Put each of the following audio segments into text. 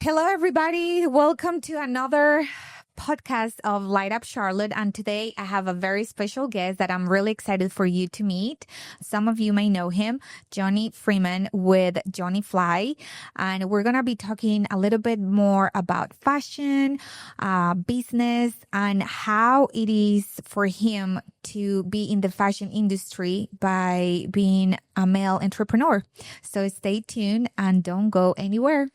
Hello, everybody. Welcome to another podcast of Light Up Charlotte. And today I have a very special guest that I'm really excited for you to meet. Some of you may know him, Johnny Freeman with Johnny Fly. And we're going to be talking a little bit more about fashion, business, and how it is for him to be in the fashion industry by being a male entrepreneur. So stay tuned and don't go anywhere.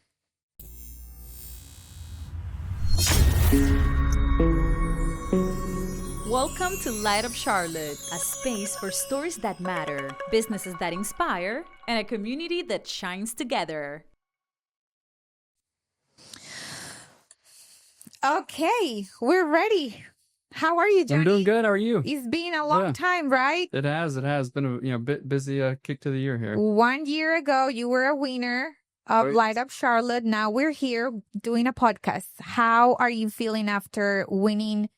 Welcome to Light Up Charlotte, a space for stories that matter, businesses that inspire, and a community that shines together. Okay, we're ready. How are you, Johnny? I'm doing good. How are you? It's been a long time, right? It has. It has been a bit busy kick to the year here. 1 year ago, you were a winner of Light Up Charlotte. Now we're here doing a podcast. How are you feeling after winning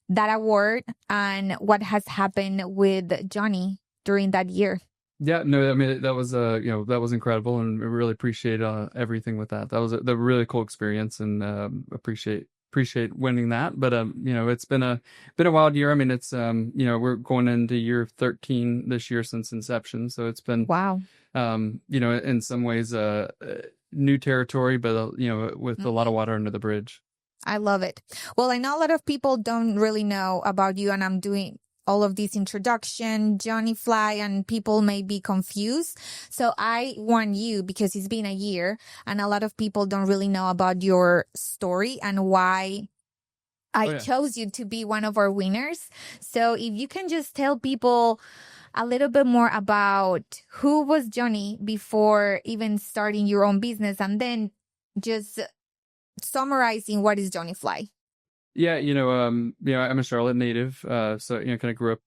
that award, and what has happened with Johnny during that year? Yeah, no, I mean that was that was incredible, and I really appreciate everything with that. That was a really cool experience, and appreciate winning that. But it's been a wild year. I mean, it's we're going into year 13 this year since inception, so it's been wow. In some ways new territory, but with a lot of water under the bridge. I love it. Well, I know a lot of people don't really know about you, and I'm doing all of this introduction, Johnny Fly, and people may be confused. So I want you, because it's been a year and a lot of people don't really know about your story and why I chose you to be one of our winners. So if you can just tell people a little bit more about who was Johnny before even starting your own business, and then just summarizing what is Johnny Fly. Yeah, I'm a Charlotte native, so kind of grew up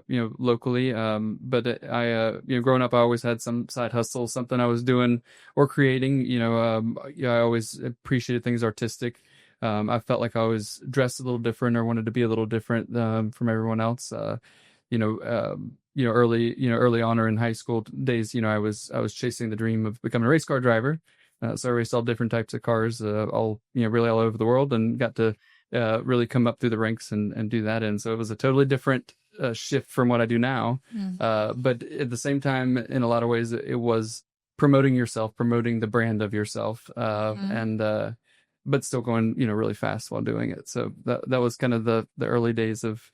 locally. But I growing up, I always had some side hustle, something I was doing or creating. I always appreciated things artistic. I felt like I was dressed a little different or wanted to be a little different from everyone else. Early on or in high school days, I was chasing the dream of becoming a race car driver. So I raced all different types of cars, really all over the world, and got to really come up through the ranks and do that. And so it was a totally different shift from what I do now. But at the same time, in a lot of ways, it was promoting yourself, promoting the brand of yourself, but still going, really fast while doing it. So that was kind of the early days of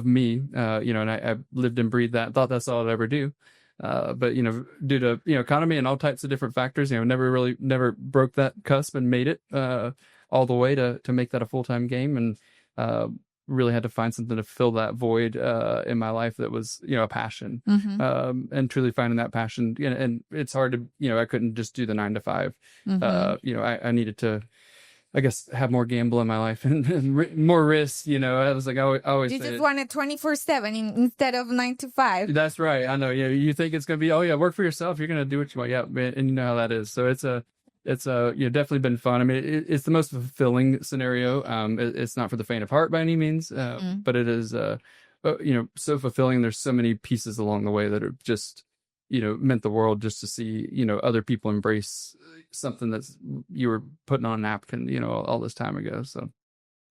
me, and I lived and breathed that, thought that's all I'd ever do. But due to economy and all types of different factors, never broke that cusp and made it all the way to make that a full-time game, and really had to find something to fill that void in my life that was a passion, and truly finding that passion. And it's hard to I couldn't just do the 9 to 5. I needed to, I guess, have more gamble in my life and more risk. I was like, I always you just want it 24/7 instead of 9 to 5. That's right. I know. You think it's going to be, work for yourself. You're going to do what you want. Yeah. And you know how that is. So it's definitely been fun. I mean, it's the most fulfilling scenario. It's not for the faint of heart by any means, but it is, so fulfilling. There's so many pieces along the way that are just, meant the world, just to see, other people embrace something that's you were putting on a napkin, all this time ago. So.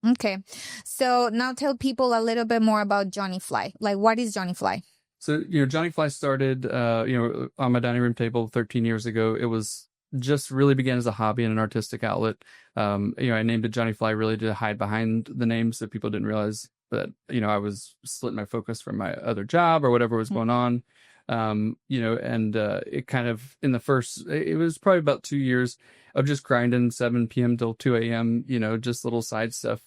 Okay. So now tell people a little bit more about Johnny Fly. Like, what is Johnny Fly? So, Johnny Fly started, on my dining room table 13 years ago. It was just really began as a hobby and an artistic outlet. I named it Johnny Fly really to hide behind the name so people didn't realize that, I was splitting my focus from my other job or whatever was going on. It kind of it was probably about 2 years of just grinding 7 p.m. till 2 a.m., just little side stuff.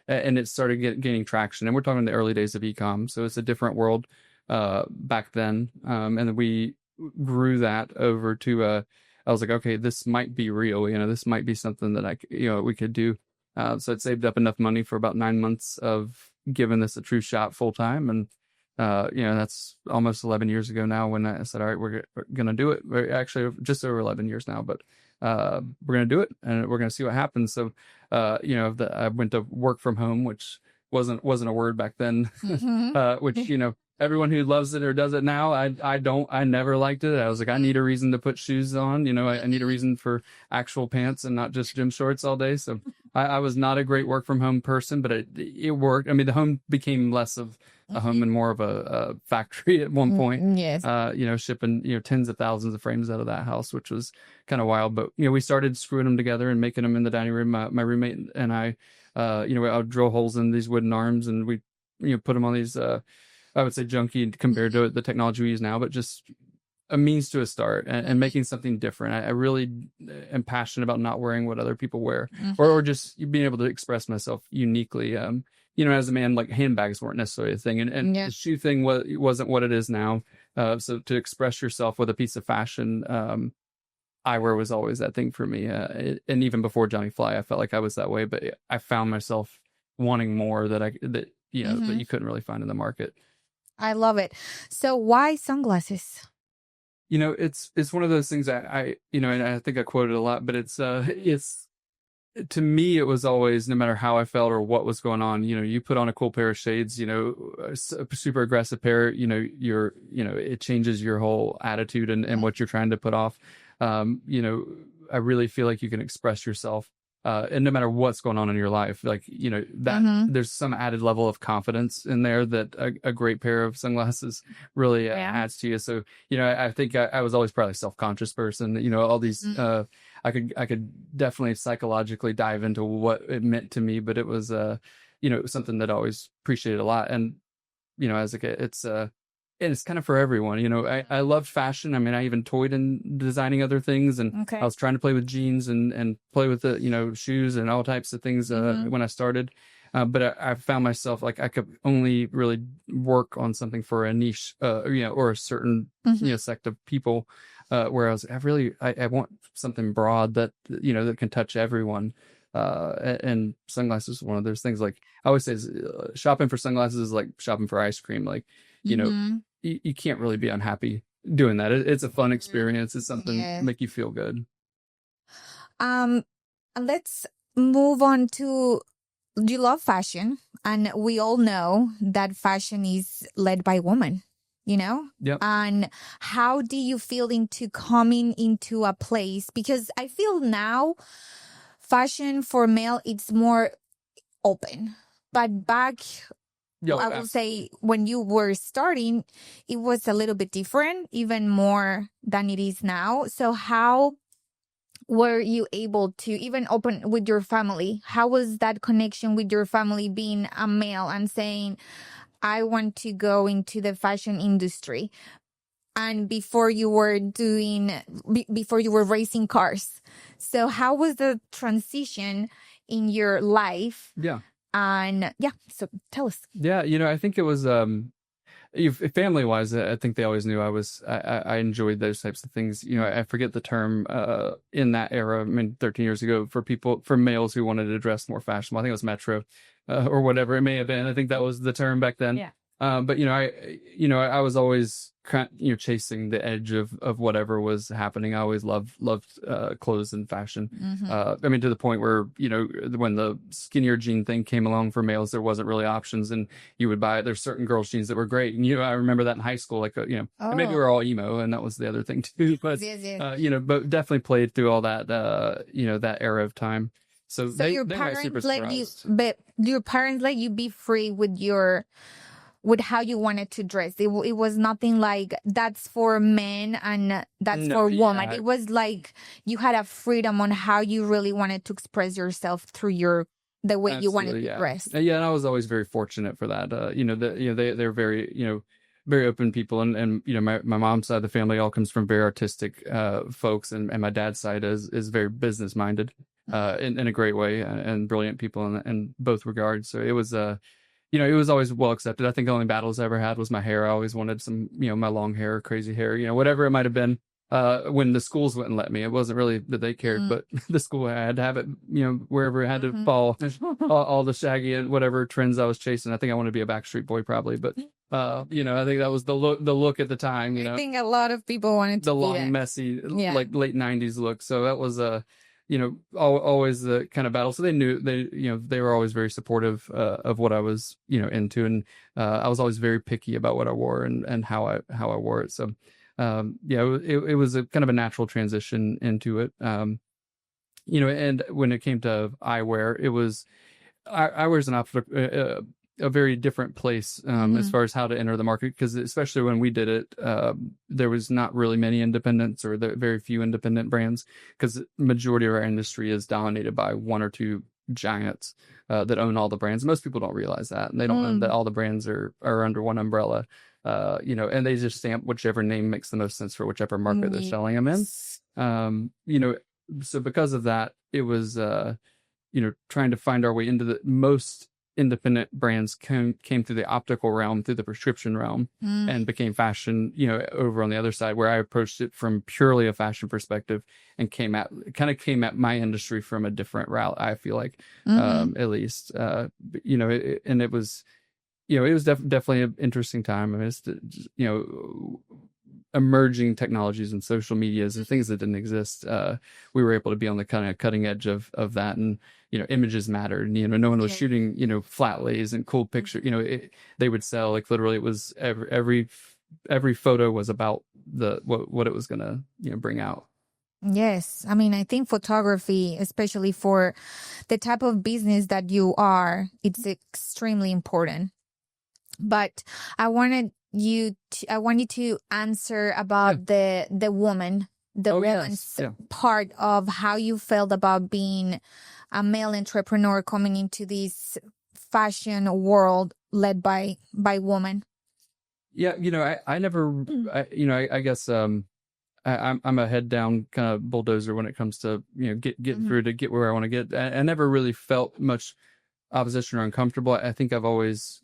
And it started gaining traction. And we're talking the early days of e-com. So it's a different world back then. And then we grew that over to, I was like, okay, this might be real. This might be something that we could do. So it saved up enough money for about 9 months of giving this a true shot full time. And that's almost 11 years ago now when I said, all right, we're going to do it. We're actually just over 11 years now, but we're going to do it and we're going to see what happens. So, I went to work from home, which wasn't a word back then, which, everyone who loves it or does it now, I never liked it. I was like, I need a reason to put shoes on. I need a reason for actual pants and not just gym shorts all day. So I was not a great work from home person, but it worked. I mean, the home became less of a home and more of a factory at one point. Yes. Shipping, tens of thousands of frames out of that house, which was kind of wild. But, we started screwing them together and making them in the dining room. My roommate and I, I would drill holes in these wooden arms and we, put them on these, I would say junky compared to the technology we use now, but just a means to a start and making something different. I really am passionate about not wearing what other people wear or just being able to express myself uniquely. As a man, like handbags weren't necessarily a thing. And the shoe thing wasn't what it is now. So to express yourself with a piece of fashion, eyewear was always that thing for me. And even before Johnny Fly, I felt like I was that way, but I found myself wanting more that you couldn't really find in the market. I love it. So why sunglasses? It's one of those things I and I think I quoted a lot, but it's to me, it was always, no matter how I felt or what was going on, you put on a cool pair of shades, a super aggressive pair, it changes your whole attitude and what you're trying to put off. I really feel like you can express yourself. And no matter what's going on in your life, like, that there's some added level of confidence in there that a great pair of sunglasses really adds to you. So, I think I was always probably a self-conscious person, all these, I could definitely psychologically dive into what it meant to me, but it was, something that I always appreciated a lot. And, as a kid, it's kind of for everyone. I loved fashion. I mean, I even toyed in designing other things, and I was trying to play with jeans and play with the, shoes and all types of things when I started. But I found myself like I could only really work on something for a niche, or a certain, sect of people. Whereas I want something broad that, that can touch everyone. And sunglasses is one of those things. Like I always say, shopping for sunglasses is like shopping for ice cream. Like, you can't really be unhappy doing that. It's a fun experience. It's something to make you feel good. Let's move on to, you love fashion, and we all know that fashion is led by women, Yep. And how do you feel into coming into a place? Because I feel now fashion for male, it's more open, but back, I will say when you were starting, it was a little bit different, even more than it is now. So how were you able to even open with your family? How was that connection with your family, being a male and saying, I want to go into the fashion industry? And before you were racing cars. So how was the transition in your life? Yeah. And so tell us. Yeah, I think it was family wise, I think they always knew I enjoyed those types of things. I forget the term in that era. I mean, 13 years ago, for males who wanted to dress more fashionable. I think it was Metro or whatever it may have been. I think that was the term back then. Yeah. But I was always chasing the edge of whatever was happening. I always loved clothes and fashion. I mean, to the point where when the skinnier jean thing came along for males, there wasn't really options, and you would buy. There's certain girls' jeans that were great, and I remember that in high school. Like and maybe we were all emo, and that was the other thing too. But but definitely played through all that that era of time. So your parents let you, but your parents let you be free with how you wanted to dress. It was nothing like that's for men and that's for women. It was like you had a freedom on how you really wanted to express yourself through the way you wanted to dress. Yeah, and I was always very fortunate for that. They're very very open people, and my mom's side of the family all comes from very artistic folks, and my dad's side is very business minded in a great way, and brilliant people in both regards. So it was it was always well accepted. I think the only battles I ever had was my hair. I always wanted some, my long hair, crazy hair, whatever it might have been. When the schools wouldn't let me, it wasn't really that they cared, but the school, I had to have it, wherever it had to fall. All the shaggy and whatever trends I was chasing. I think I wanted to be a Backstreet Boy probably, but I think that was the look at the time. I think a lot of people wanted to the be long, that. messy, like late '90s look. So that was always the kind of battle. So they knew they were always very supportive of what I was, into. And I was always very picky about what I wore and how I wore it. So, it was a kind of a natural transition into it. And when it came to eyewear, eyewear is a very different place as far as how to enter the market, because especially when we did it, there was not really many independents, or very few independent brands, because majority of our industry is dominated by one or two giants that own all the brands. Most people don't realize that, and they don't know that all the brands are under one umbrella, and they just stamp whichever name makes the most sense for whichever market they're selling them in. So because of that, it was trying to find our way into the most independent brands came through the optical realm, through the prescription realm, and became fashion, over on the other side, where I approached it from purely a fashion perspective and came at my industry from a different route, I feel like, at least, and it was, it was definitely an interesting time. I mean, it's, emerging technologies and social medias and things that didn't exist. We were able to be on the kind of cutting edge of that, and images mattered. No one was shooting flat lays and cool picture. They would sell, like, literally it was every photo was about what it was gonna bring out. Yes. I mean, I think photography, especially for the type of business that you are, it's extremely important. But I want you to answer about the woman's part of how you felt about being a male entrepreneur coming into this fashion world led by women. Yeah, I never, I guess I'm a head down kind of bulldozer when it comes to getting through to get where I want to get. I never really felt much opposition or uncomfortable. I think I've always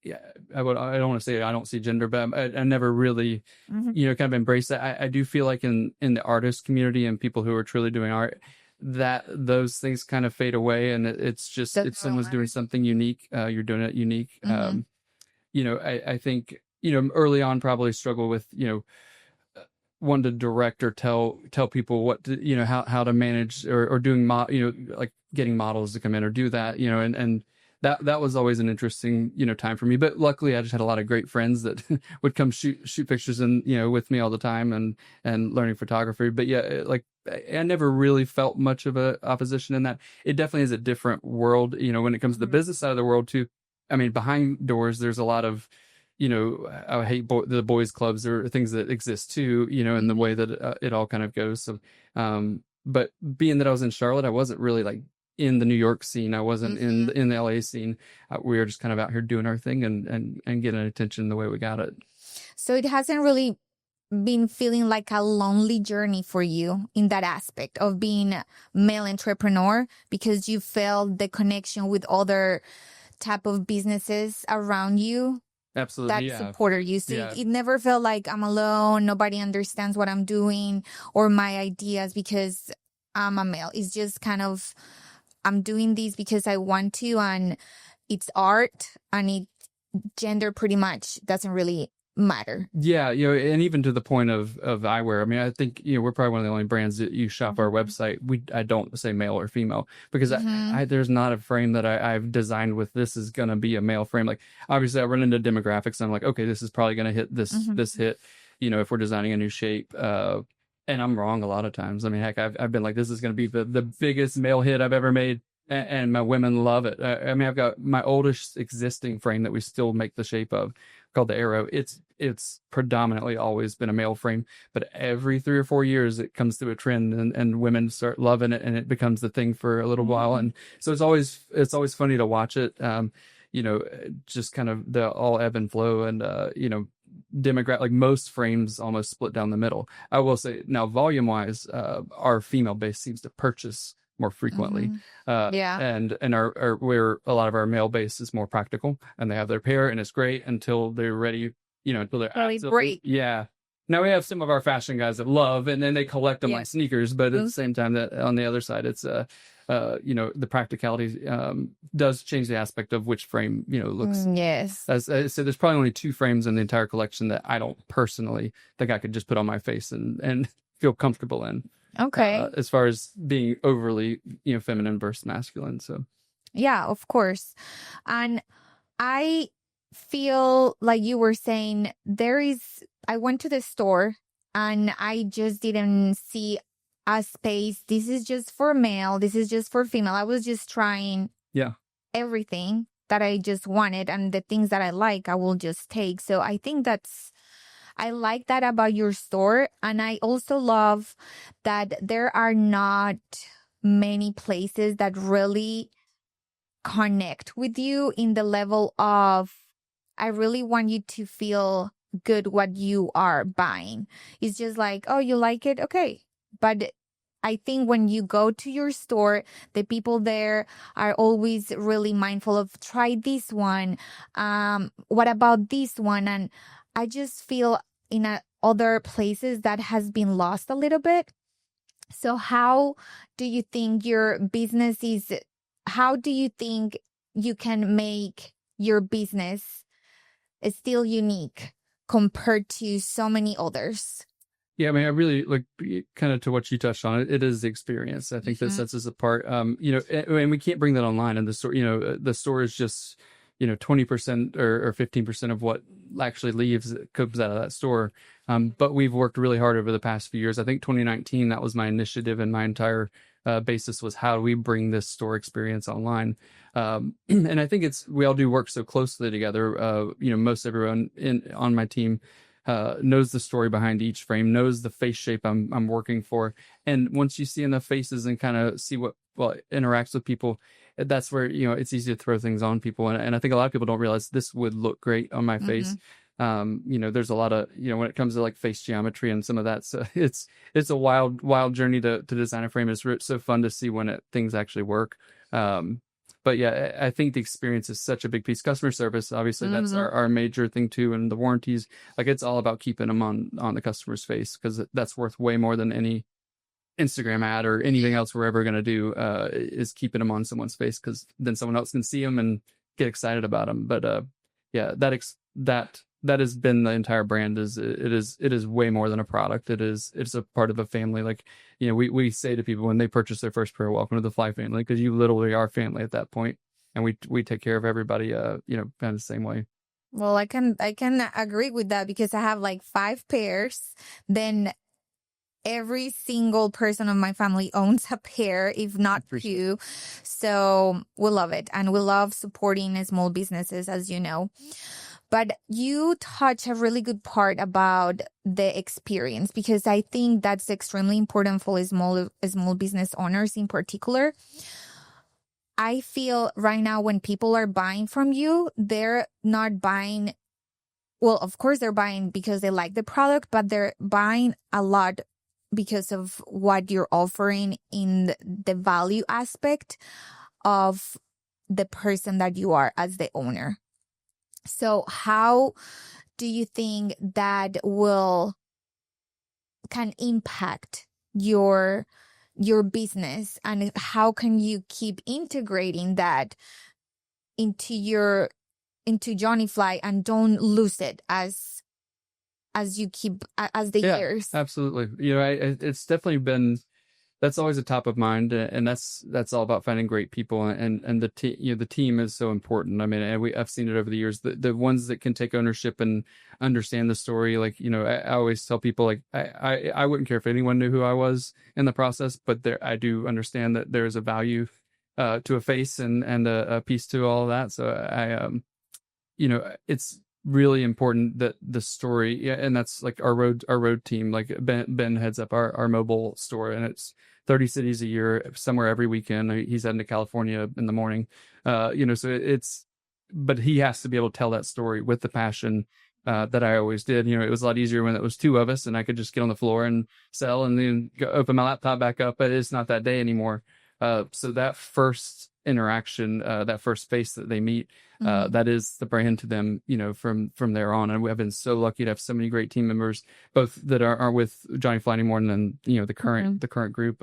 I don't want to say I don't see gender, but I never really kind of embraced that. I do feel like in the artist community and people who are truly doing art, that those things kind of fade away, and it's just if someone's doing something unique, you're doing it unique. I think early on probably struggle with wanting to direct or tell people what to, how to manage or doing like getting models to come in or do that, and that was always an interesting time for me. But luckily I just had a lot of great friends that would come shoot pictures and with me all the time, and learning photography. But like I never really felt much of a opposition in that. It definitely is a different world when it comes to the business side of the world too. I mean, behind doors there's a lot of I hate the boys clubs or things that exist too, in the way that it all kind of goes. So but being that I was in Charlotte, I wasn't really like in the New York scene. I wasn't in the LA scene. We were just kind of out here doing our thing and getting attention the way we got it. So it hasn't really been feeling like a lonely journey for you in that aspect of being a male entrepreneur, because you felt the connection with other type of businesses around you. Absolutely, that supported you. So it never felt like I'm alone, nobody understands what I'm doing or my ideas because I'm a male. It's just kind of, I'm doing this because I want to, and it's art, and gender pretty much doesn't really matter. Yeah, and even to the point of eyewear. I mean, I think we're probably one of the only brands that you shop our website. I don't say male or female, because there's not a frame that I've designed with this is gonna be a male frame. Like obviously I run into demographics and I'm like, okay, this is probably gonna hit this hit, if we're designing a new shape. And I'm wrong a lot of times. I mean, heck, I've been like, this is gonna be the biggest male hit I've ever made. And my women love it. I mean, I've got my oldest existing frame that we still make the shape of, called the Arrow. It's predominantly always been a male frame, but every 3 or 4 years it comes through a trend, and women start loving it, and it becomes the thing for a little while. And so it's always funny to watch it. Just kind of the all ebb and flow, and demographic, like most frames almost split down the middle. I will say now, volume wise, our female base seems to purchase more frequently. And our where a lot of our male base is more practical, and they have their pair and it's great until they're ready, until they're break. Yeah. Now we have some of our fashion guys that love, and then they collect them like sneakers, but at the same time, that on the other side, it's the practicality does change the aspect of which frame looks. Yes. As I said, there's probably only 2 frames in the entire collection that I don't personally think I could just put on my face and feel comfortable in. Okay. as far as being overly, feminine versus masculine. So Yeah, of course. And I feel like you were saying I went to the store and I just didn't see a space. This is just for male. This is just for female. I was just trying yeah, everything that I just wanted, and the things that I like, I will just take. So I think I like that about your store. And I also love that there are not many places that really connect with you in the level of, I really want you to feel good what you are buying. It's just like, oh, you like it? Okay. But I think when you go to your store, the people there are always really mindful of, try this one. What about this one? And I just feel in other places that has been lost a little bit. So how do you think your business is, how do you think you can make your business still unique compared to so many others? yeah. I mean, I really like kind of to what you touched on. It is the experience. I think that sets us apart. And we can't bring that online in the store. The store is just 20% or 15% of what actually leaves comes out of that store. But we've worked really hard over the past few years. I think 2019, that was my initiative, and my entire basis was, how do we bring this store experience online? And I think we all do work so closely together. Most everyone on my team knows the story behind each frame, knows the face shape I'm working for. And once you see enough faces and kind of see what interacts with people, that's where, it's easy to throw things on people. And I think a lot of people don't realize this would look great on my face. There's a lot of, when it comes to like face geometry and some of that, so it's a wild journey to design a frame. It's so fun to see when things actually work. But yeah, I think the experience is such a big piece. Customer service, obviously, that's our major thing too. And the warranties, like, it's all about keeping them on the customer's face, because that's worth way more than any Instagram ad or anything else we're ever going to do, is keeping them on someone's face, because then someone else can see them and get excited about them. But yeah, that has been the entire brand. It is way more than a product. It's a part of a family. Like, we say to people when they purchase their first pair, welcome to the Fly family, because you literally are family at that point, and we take care of everybody, kind of the same way. Well, I can agree with that, because I have like 5 pairs. Then every single person of my family owns a pair, if not 2. So we love it, and we love supporting small businesses, as you know. But you touch a really good part about the experience, because I think that's extremely important for small business owners in particular. I feel right now when people are buying from you, they're not buying, well, of course they're buying because they like the product, but they're buying a lot because of what you're offering in the value aspect of the person that you are as the owner. So how do you think that can impact your business, and how can you keep integrating that into Johnny Fly and don't lose it as you keep as the years? Absolutely. It's definitely been, that's always a top of mind, and that's all about finding great people, and the team is so important. I mean, I've seen it over the years. The ones that can take ownership and understand the story. Like, I always tell people, like, I wouldn't care if anyone knew who I was in the process, but I do understand that there is a value to a face and a piece to all of that. So it's really important that the story, yeah, and that's like our road team. Like, Ben heads up our mobile store, and it's 30 cities a year, somewhere every weekend. He's heading to California in the morning, so but he has to be able to tell that story with the passion that I always did. It was a lot easier when it was 2 of us and I could just get on the floor and sell, and then open my laptop back up, but it's not that day anymore. So that first interaction, that first space that they meet, that is the brand to them, from there on. And we have been so lucky to have so many great team members, both that are with Johnny Fly anymore, and then, the current group,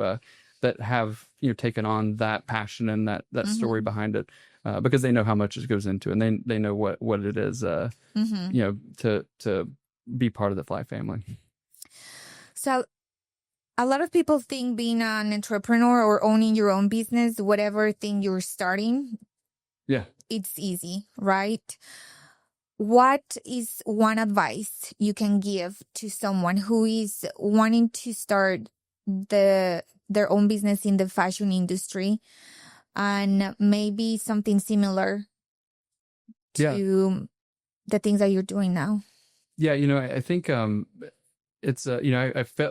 that have, taken on that passion and that story behind it, because they know how much it goes into, and they know what it is, to be part of the Fly family. So a lot of people think being an entrepreneur or owning your own business, whatever thing you're starting, Yeah. it's easy, right? What is one advice you can give to someone who is wanting to start their own business in the fashion industry and maybe something similar Yeah. to the things that you're doing now? Yeah. I think, it's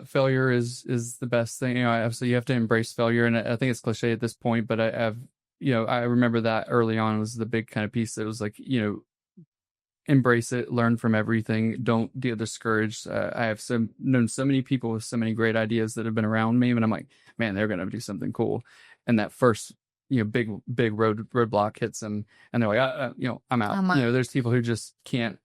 failure is the best thing. Obviously you have to embrace failure, and I think it's cliche at this point, but I remember that early on was the big kind of piece that was like, embrace it, learn from everything, don't get discouraged. I have known so many people with so many great ideas that have been around me, and I'm like, man, they're gonna do something cool. And that first, big roadblock hits them, and they're like, I'm out. I'm out. There's people who just can't,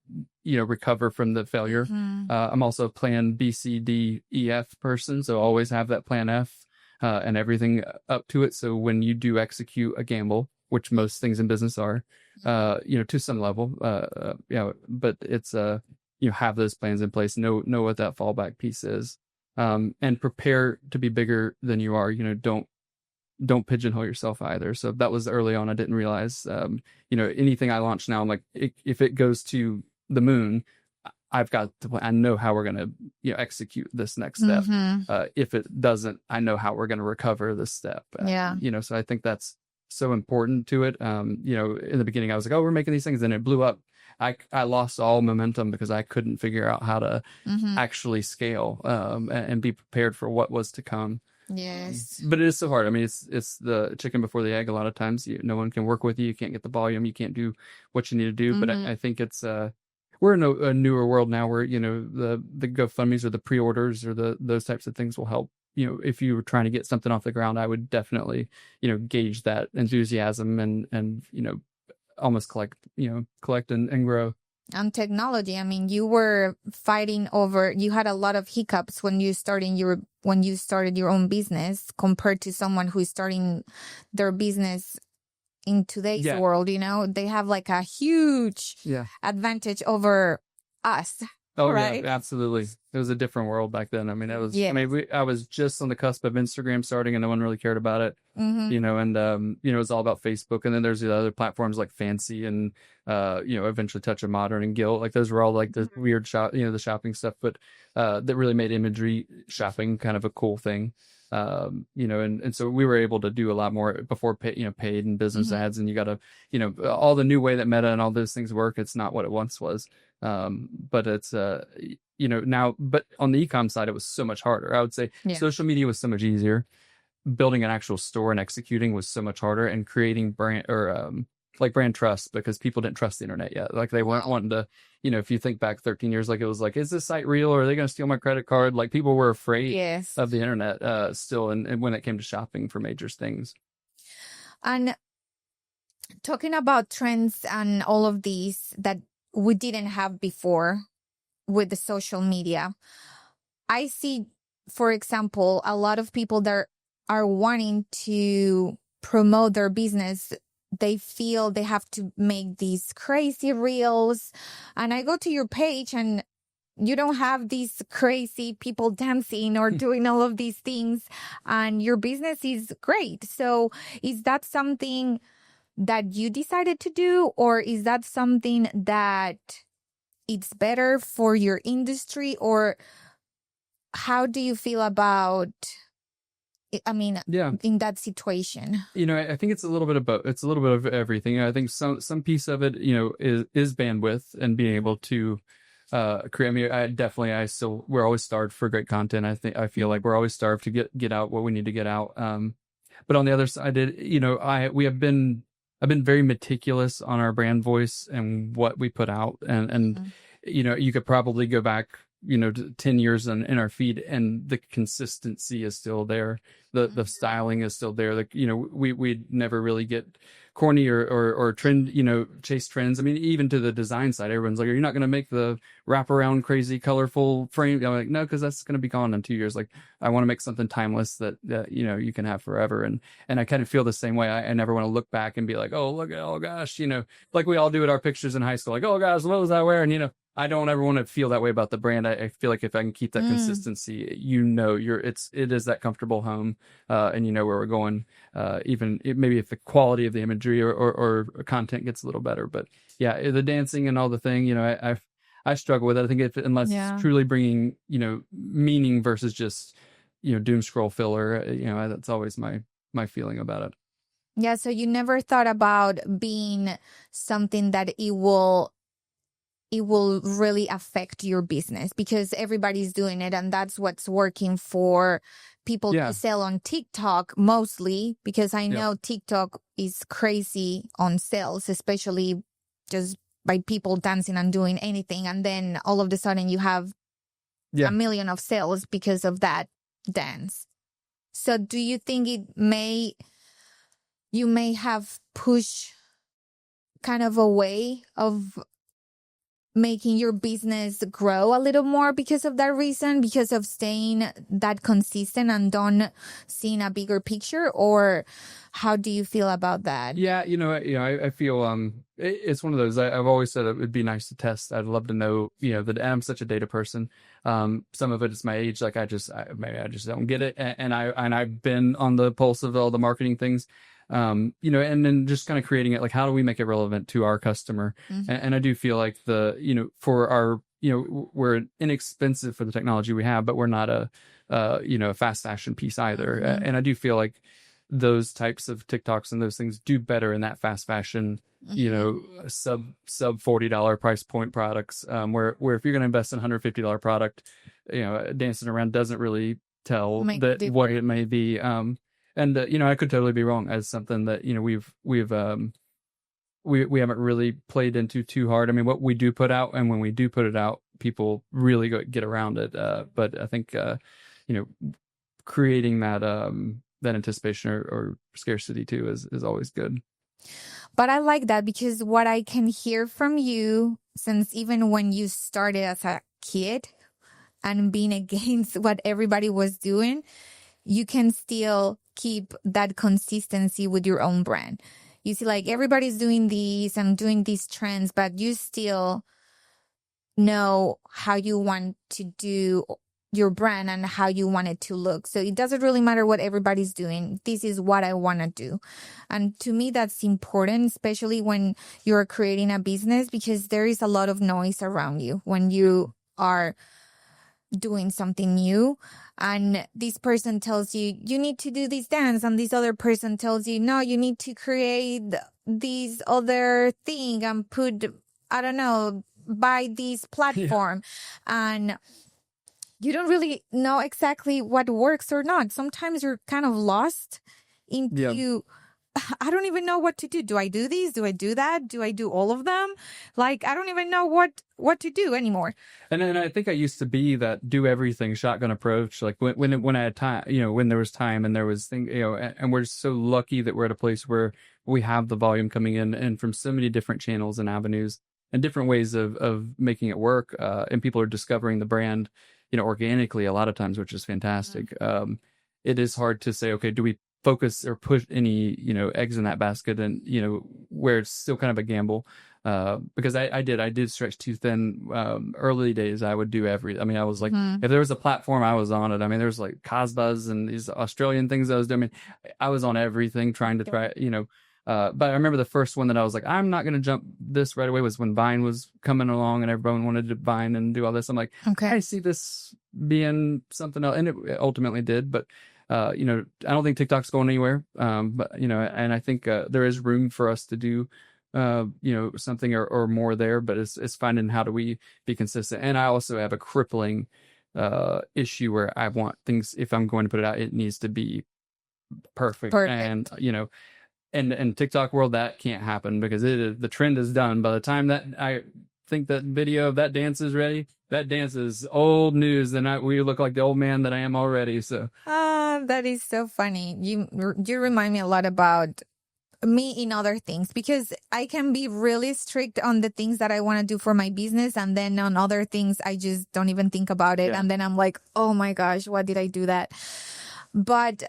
recover from the failure. I'm also a plan B, C, D, E, F person, so always have that plan F and everything up to it. So when you do execute a gamble, which most things in business are, to some level, but it's, have those plans in place, know what that fallback piece is, and prepare to be bigger than you are. Don't pigeonhole yourself either. So that was early on. I didn't realize, anything I launch now, I'm like, if it goes to the moon, I've got to plan. I know how we're going to, execute this next step. If it doesn't, I know how we're going to recover this step. So I think that's so important to it. In the beginning I was like, oh, we're making these things, and it blew up. I lost all momentum because I couldn't figure out how to actually scale, and be prepared for what was to come. Yes. But it is so hard. I mean, it's the chicken before the egg. A lot of times no one can work with you. You can't get the volume. You can't do what you need to do. But I think it's, we're in a newer world now where, the GoFundMes or the pre-orders or those types of things will help. If you were trying to get something off the ground, I would definitely, gauge that enthusiasm and almost collect and grow. And technology, I mean, you were fighting over, you had a lot of hiccups when you started your own business compared to someone who is starting their business in today's world. They have like a huge advantage over us. Oh, right? Yeah, absolutely. It was a different world back then. I mean, I was just on the cusp of Instagram starting, and no one really cared about it. It was all about Facebook. And then there's the other platforms like Fancy and, eventually Touch of Modern and Guilt. Like those were all like the weird the shopping stuff, but that really made imagery shopping kind of a cool thing. And so we were able to do a lot more before paid and business ads, and you got to, all the new way that Meta and all those things work. It's not what it once was. But it's, now, but on the e-com side, it was so much harder. I would say social media was so much easier. Building an actual store and executing was so much harder, and creating brand or, like brand trust, because people didn't trust the internet yet. Like they weren't wanting to, if you think back 13 years, like it was like, is this site real, or are they going to steal my credit card? Like people were afraid of the internet, still. And when it came to shopping for major things. And talking about trends and all of these that we didn't have before with the social media, I see, for example, a lot of people that are wanting to promote their business. They feel they have to make these crazy reels. And I go to your page and you don't have these crazy people dancing or doing all of these things. And your business is great. So is that something that you decided to do, or is that something that it's better for your industry, or how do you feel about, I mean, in that situation? I think it's a little bit of both. It's a little bit of everything. I think some piece of it, is bandwidth and being able to create. I mean, we're always starved for great content. I feel like we're always starved to get out what we need to get out. But on the other side, I've been very meticulous on our brand voice and what we put out. And you could probably go back, to 10 years in our feed, and the consistency is still there. The styling is still there. Like, we never really get corny or trend, chase trends. I mean, even to the design side, everyone's like, are you not going to make the wraparound crazy, colorful frame? I'm like, no, because that's going to be gone in 2 years. Like, I want to make something timeless that you can have forever. And I kind of feel the same way. I never want to look back and be like, oh, look at, oh gosh, like we all do at our pictures in high school. Like, oh gosh, what was I wearing? I don't ever want to feel that way about the brand. I feel like if I can keep that consistency, it is that comfortable home, and you know where we're going. Maybe if the quality of the imagery or content gets a little better, but yeah, the dancing and all the thing, you know, I struggle with it. I think unless it's truly bringing, you know, meaning versus just, you know, doom scroll filler, you know, that's always my feeling about it. Yeah, so you never thought about being something that it will really affect your business because everybody's doing it and that's what's working for people to sell on TikTok mostly, because I know TikTok is crazy on sales, especially just by people dancing and doing anything, and then all of a sudden you have a million of sales because of that dance. So do you think you may have pushed kind of a way of making your business grow a little more because of that reason, because of staying that consistent and don't seeing a bigger picture? Or how do you feel about that? Yeah, I feel it's one of those. I've always said it would be nice to test. I'd love to know, you know, that I'm such a data person. Some of it is my age. Like maybe I just don't get it, and I've been on the pulse of all the marketing things. You know, and then just kind of creating it, like, how do we make it relevant to our customer? And I do feel like for our, you know, we're inexpensive for the technology we have, but we're not a fast fashion piece either. And I do feel like those types of TikToks and those things do better in that fast fashion, you know, sub $40 price point products, where if you're going to invest in $150 product, you know, dancing around doesn't really tell what it may be. And you know, I could totally be wrong as something that, you know, we haven't really played into too hard. I mean, what we do put out, and when we do put it out, people really get around it. But I think you know, creating that anticipation or scarcity too is always good. But I like that because what I can hear from you, since even when you started as a kid and being against what everybody was doing, you can still keep that consistency with your own brand. You see, like, everybody's doing these and doing these trends, but you still know how you want to do your brand and how you want it to look. So it doesn't really matter what everybody's doing. This is what I want to do. And to me, that's important, especially when you're creating a business, because there is a lot of noise around you when you are doing something new, and this person tells you you need to do this dance, and this other person tells you no, you need to create this other thing and put, I don't know, buy this platform. And you don't really know exactly what works or not. Sometimes you're kind of lost into I don't even know what to do. Do I do these? Do I do that? Do I do all of them? Like, I don't even know what to do anymore. And then I think I used to be that do everything shotgun approach. Like when I had time, you know, when there was time and there was things, you know, and we're so lucky that we're at a place where we have the volume coming in and from so many different channels and avenues and different ways of making it work. And people are discovering the brand, you know, organically a lot of times, which is fantastic. It is hard to say, okay, do we focus or put any, you know, eggs in that basket, and, you know, where it's still kind of a gamble, because I did stretch too thin. Early days I would do I mean, I was like, if there was a platform, I was on it. I mean, there's like Casbahs and these Australian things I was doing. I mean, I was on everything trying to try, you know, but I remember the first one that I was like, I'm not going to jump this right away, was when Vine was coming along and everyone wanted to Vine and do all this. I'm like, okay, I see this being something else, and it ultimately did, but you know, I don't think TikTok's going anywhere. But, you know, and I think there is room for us to do, you know, something or more there, but it's finding how do we be consistent. And I also have a crippling issue where I want things, if I'm going to put it out, it needs to be perfect. And, you know, and TikTok world, that can't happen because the trend is done. By the time that I think that video of that dance is ready, that dance is old news, and we look like the old man that I am already. So that is so funny. You remind me a lot about me in other things, because I can be really strict on the things that I want to do for my business, and then on other things I just don't even think about it, and then I'm like, oh my gosh, why did I do that? But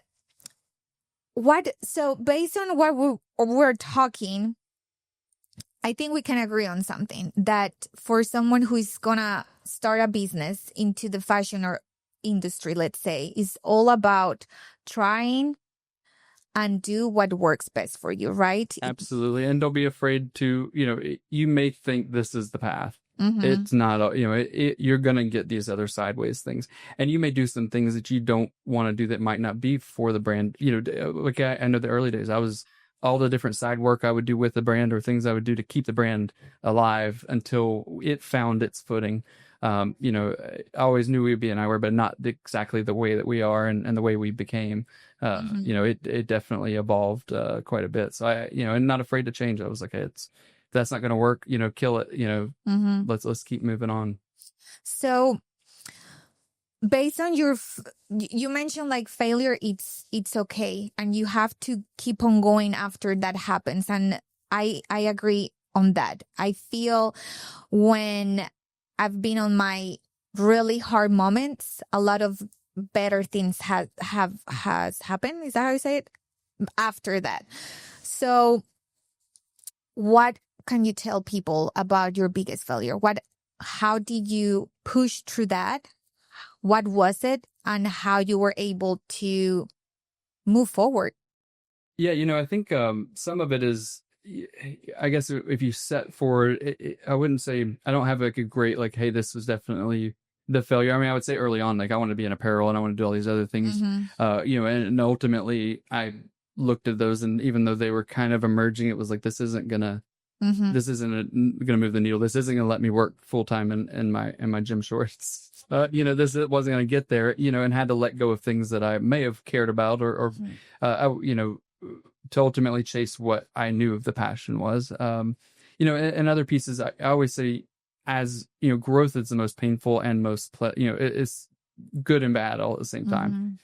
so based on what we're talking, I think we can agree on something, that for someone who is gonna start a business into the fashion or industry, let's say, is all about trying and do what works best for you, right? Absolutely. And don't be afraid to, you may think this is the path. Mm-hmm. It's not, you're going to get these other sideways things. And you may do some things that you don't want to do that might not be for the brand. Like I know the early days, I was all the different side work I would do with the brand or things I would do to keep the brand alive until it found its footing. I always knew we'd be an eyewear, but not exactly the way that we are and the way we became. It definitely evolved quite a bit. So and not afraid to change. I was like, hey, if that's not going to work, kill it. Let's keep moving on. So, based on you mentioned like failure, it's okay, and you have to keep on going after that happens, and I agree on that. I feel when I've been on my really hard moments, a lot of better things has happened. Is that how you say it? After that. So what can you tell people about your biggest failure? How did you push through that? What was it, and how you were able to move forward? Yeah, I think some of it is, I guess if you set forward, I wouldn't say, I don't have like a great, like, hey, this was definitely the failure. I mean, I would say early on, like I want to be in apparel and I want to do all these other things, and ultimately I looked at those, and even though they were kind of emerging, it was like, this isn't gonna move the needle. This isn't gonna let me work full time in my gym shorts. This wasn't gonna get there. And had to let go of things that I may have cared about or to ultimately chase what I knew of the passion was. And other pieces, I always say, as growth is the most painful and most it's good and bad all at the same time,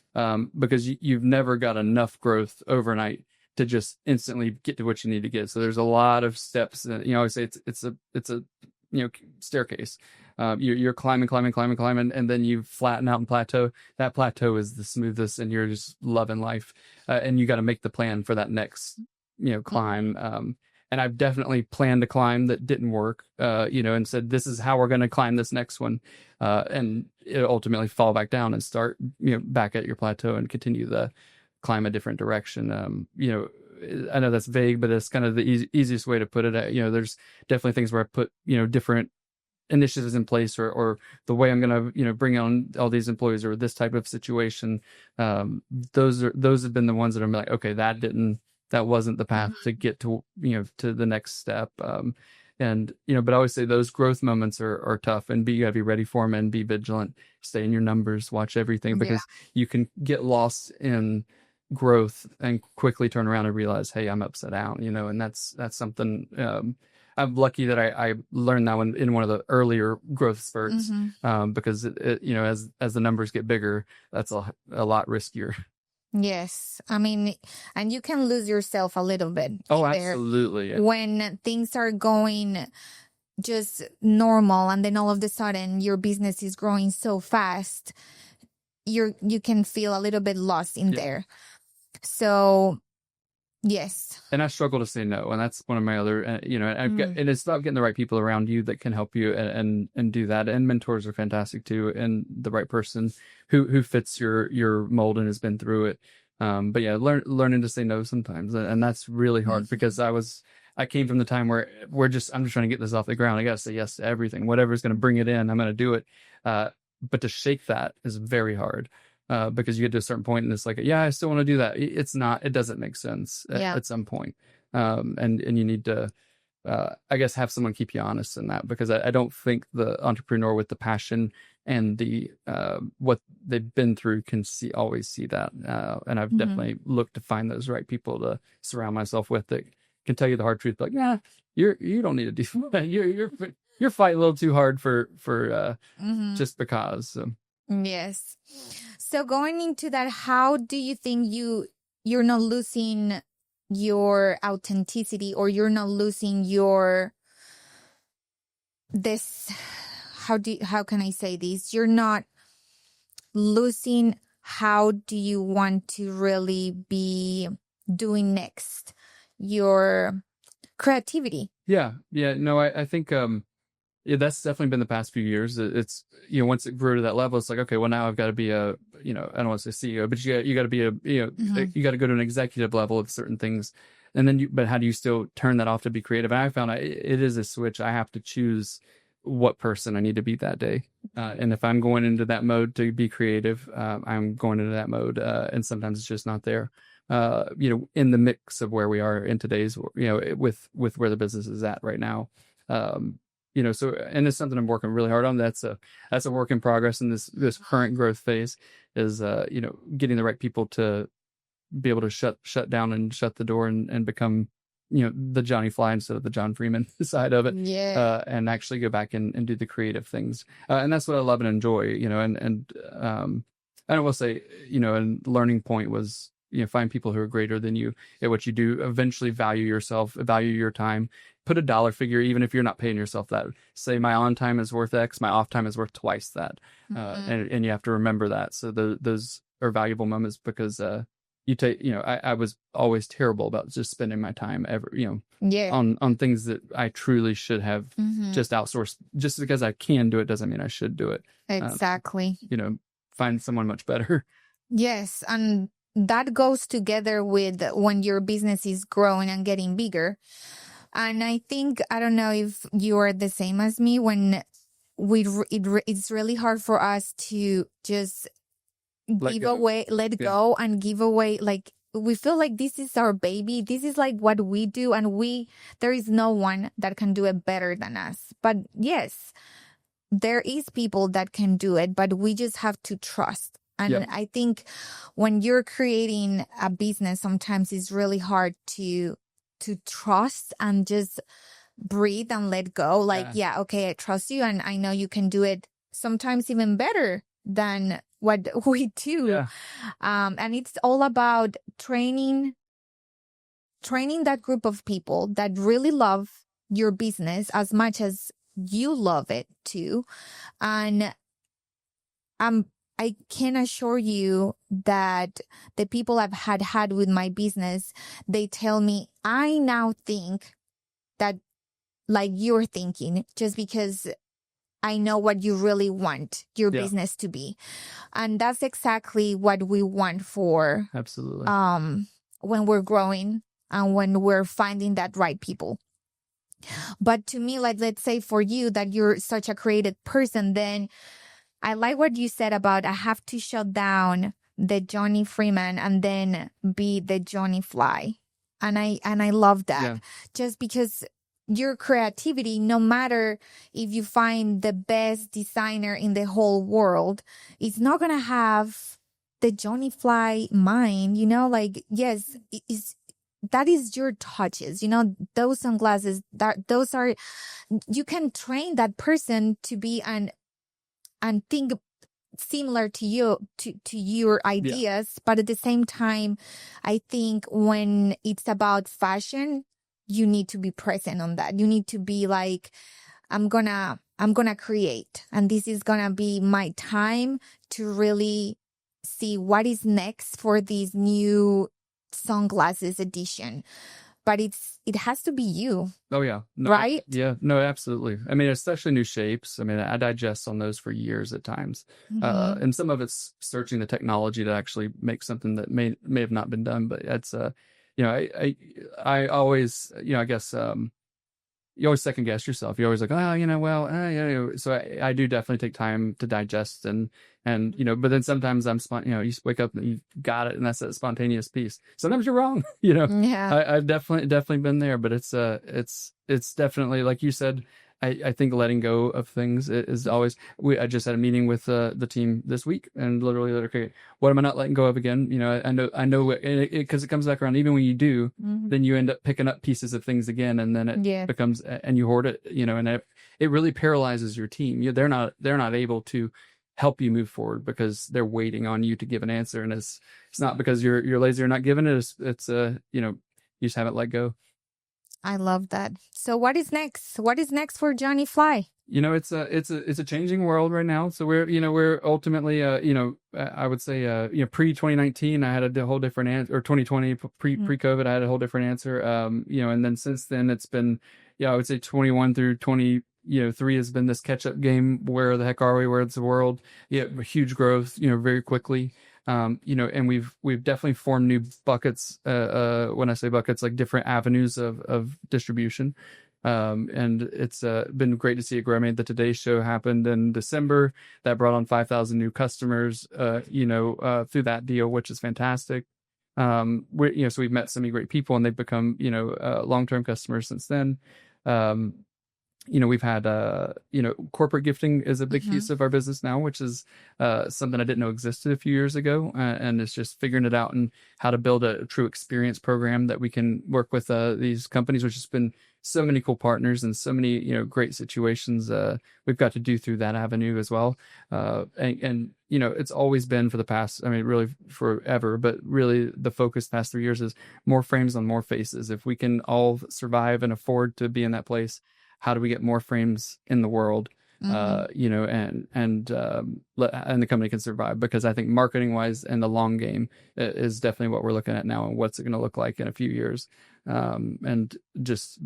because you've never got enough growth overnight to just instantly get to what you need to get. So there's a lot of steps that, I always say it's a staircase. You're climbing, and then you flatten out and plateau. That plateau is the smoothest, and you're just loving life. And you got to make the plan for that next, climb. And I've definitely planned a climb that didn't work, and said, this is how we're going to climb this next one. And it ultimately fall back down and start, back at your plateau and continue the climb a different direction. I know that's vague, but it's kind of the easiest way to put it. There's definitely things where I put, different initiatives in place, or the way I'm going to, bring on all these employees or this type of situation. Those have been the ones that I'm like, okay, that wasn't the path to get to, to the next step. But I always say those growth moments are tough, and you gotta be ready for them and be vigilant, stay in your numbers, watch everything, because you can get lost in growth and quickly turn around and realize, hey, I'm upside down, and that's something, I'm lucky that I learned that one in one of the earlier growth spurts, because it, as the numbers get bigger, that's a lot riskier. Yes. I mean, and you can lose yourself a little bit. Oh, absolutely. Yeah. When things are going just normal, and then all of a sudden your business is growing so fast, you can feel a little bit lost in there. So, yes. And I struggle to say no, and that's one of my other, and it's about getting the right people around you that can help you and do that. And mentors are fantastic too, and the right person who fits your mold and has been through it. But yeah, learning to say no sometimes, and that's really hard, because I came from the time where I'm just trying to get this off the ground. I gotta say yes to everything, whatever's going to bring it in, I'm going to do it. But to shake that is very hard. Because you get to a certain point and it's like, yeah, I still want to do that. It doesn't make sense at some point. And you need to, I guess, have someone keep you honest in that, because I don't think the entrepreneur with the passion and the, what they've been through can always see that. And I've definitely looked to find those right people to surround myself with that can tell you the hard truth. Like, yeah, you don't need to do that. You're fighting a little too hard for just because. So. Yes. So going into that, how do you think you're not losing your authenticity, or you're not losing how can I say this? You're not losing how do you want to really be doing next? creativity. Yeah. No, I think yeah, that's definitely been the past few years. It's, once it grew to that level, it's like, okay, well, now I've got to be a, I don't want to say CEO, but you got to be a, you got to go to an executive level of certain things. And then but how do you still turn that off to be creative? And I found it is a switch. I have to choose what person I need to be that day. And if I'm going into that mode to be creative, I'm going into that mode. And sometimes it's just not there. In the mix of where we are in today's, with where the business is at right now. So, and it's something I'm working really hard on. That's a work in progress in this current growth phase is, getting the right people to be able to shut down and shut the door and become, the Johnny Fly instead of the John Freeman side of it. Yeah. And actually go back and do the creative things. And that's what I love and enjoy, and I will say, a learning point was, find people who are greater than you at what you do. Eventually value yourself, value your time, put a dollar figure, even if you're not paying yourself that. Say my on time is worth X, my off time is worth twice that. And you have to remember that. So those are valuable moments because, you take, I was always terrible about just spending my time on things that I truly should have just outsourced. Just because I can do it doesn't mean I should do it. Exactly. Find someone much better. Yes. And that goes together with when your business is growing and getting bigger. And I think, I don't know if you are the same as me, when it's really hard for us to just let go and give away. Like, we feel like this is our baby. This is like what we do. And there is no one that can do it better than us. But yes, there is people that can do it, but we just have to trust. And I think when you're creating a business, sometimes it's really hard to trust and just breathe and let go. Like, okay, I trust you and I know you can do it sometimes even better than what we do. Yeah. And it's all about training that group of people that really love your business as much as you love it too. And I can assure you that the people I've had with my business, they tell me, I now think that like you're thinking, just because I know what you really want your business to be. And that's exactly what we want for absolutely when we're growing and when we're finding that right people. But to me, like, let's say for you that you're such a creative person, then I like what you said about I have to shut down the Johnny Freeman and then be the Johnny Fly. And I love that. Just because your creativity, no matter if you find the best designer in the whole world, it's not going to have the Johnny Fly mind, like, yes, that is your touches, those sunglasses, those are, you can train that person to be and think similar to you, to your ideas. But at the same time, I think when it's about fashion, you need to be present on that. You need to be like, I'm gonna create, and this is gonna be my time to really see what is next for this new sunglasses edition. But it has to be you. Oh, yeah. No, right? No, absolutely. I mean, especially new shapes. I mean, I digest on those for years at times. And some of it's searching the technology to actually make something that may have not been done. But it's, I always, I guess, you always second guess yourself. You're always like, So I do definitely take time to digest and but then sometimes I'm you wake up and you got it, and that's that spontaneous piece. Sometimes you're wrong, I've definitely been there, but it's definitely, like you said, I think letting go of things is always. I just had a meeting with the team this week, and literally, okay, what am I not letting go of again? I know, because it comes back around. Even when you do, then you end up picking up pieces of things again, and then it becomes, and you hoard it, and it really paralyzes your team. They're not able to help you move forward because they're waiting on you to give an answer, and it's not because you're lazy or not giving it. It's you just haven't let go. I love that. So what is next? What is next for Johnny Fly? It's a changing world right now. So we're ultimately, I would say, pre 2019, I had a whole different answer, or 2020 pre COVID, I had a whole different answer. And then since then it's been, I would say 21 through 23 has been this catch up game. Where the heck are we? Where's the world? Yeah, huge growth, very quickly. And we've definitely formed new buckets. When I say buckets, like different avenues of distribution. And it's been great to see it grow. I mean, the Today Show happened in December. That brought on 5,000 new customers, through that deal, which is fantastic. So we've met so many great people, and they've become, long-term customers since then. We've had, corporate gifting is a big piece of our business now, which is something I didn't know existed a few years ago. And it's just figuring it out and how to build a true experience program that we can work with these companies, which has been so many cool partners and so many, great situations we've got to do through that avenue as well. And it's always been for the past, I mean, really forever, but really the focus past 3 years is more frames on more faces. If we can all survive and afford to be in that place, how do we get more frames in the world, and the company can survive? Because I think marketing wise and the long game is definitely what we're looking at now, and what's it going to look like in a few years. And just,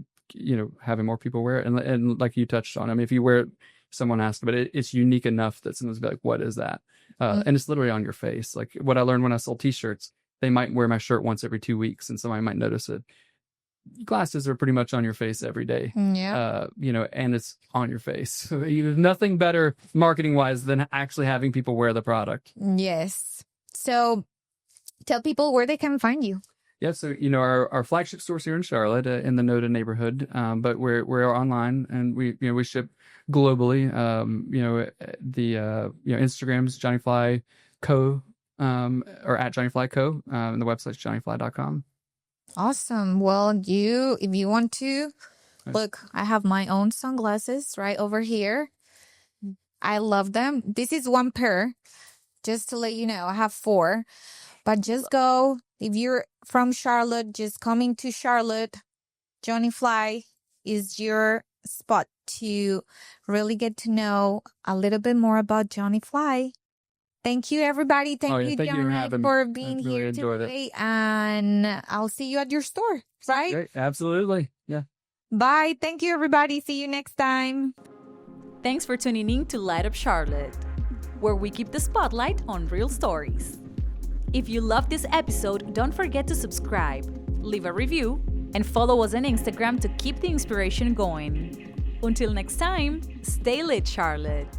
having more people wear it. And like you touched on, I mean, if you wear it, someone asked, but it's unique enough that someone's be like, what is that? And it's literally on your face. Like what I learned when I sold t-shirts, they might wear my shirt once every 2 weeks and somebody might notice it. Glasses are pretty much on your face every day. Yeah. And it's on your face. So you have nothing better marketing wise than actually having people wear the product. Yes. So tell people where they can find you. Yeah, so our flagship store's here in Charlotte, in the Noda neighborhood, but we're online, and we ship globally. Instagram's Johnny Fly Co, or at Johnny Fly Co, and the website's johnnyfly.com. Awesome. Well, if you want to look, I have my own sunglasses right over here. I love them. This is one pair, just to let you know. I have 4. But just go, if you're from Charlotte, just coming to Charlotte, Johnny Fly is your spot to really get to know a little bit more about Johnny Fly. Thank you, everybody. Thank you, Johnny, for being here today. And I'll see you at your store, right? Great. Absolutely. Yeah. Bye. Thank you, everybody. See you next time. Thanks for tuning in to Light Up Charlotte, where we keep the spotlight on real stories. If you loved this episode, don't forget to subscribe, leave a review, and follow us on Instagram to keep the inspiration going. Until next time, stay lit, Charlotte.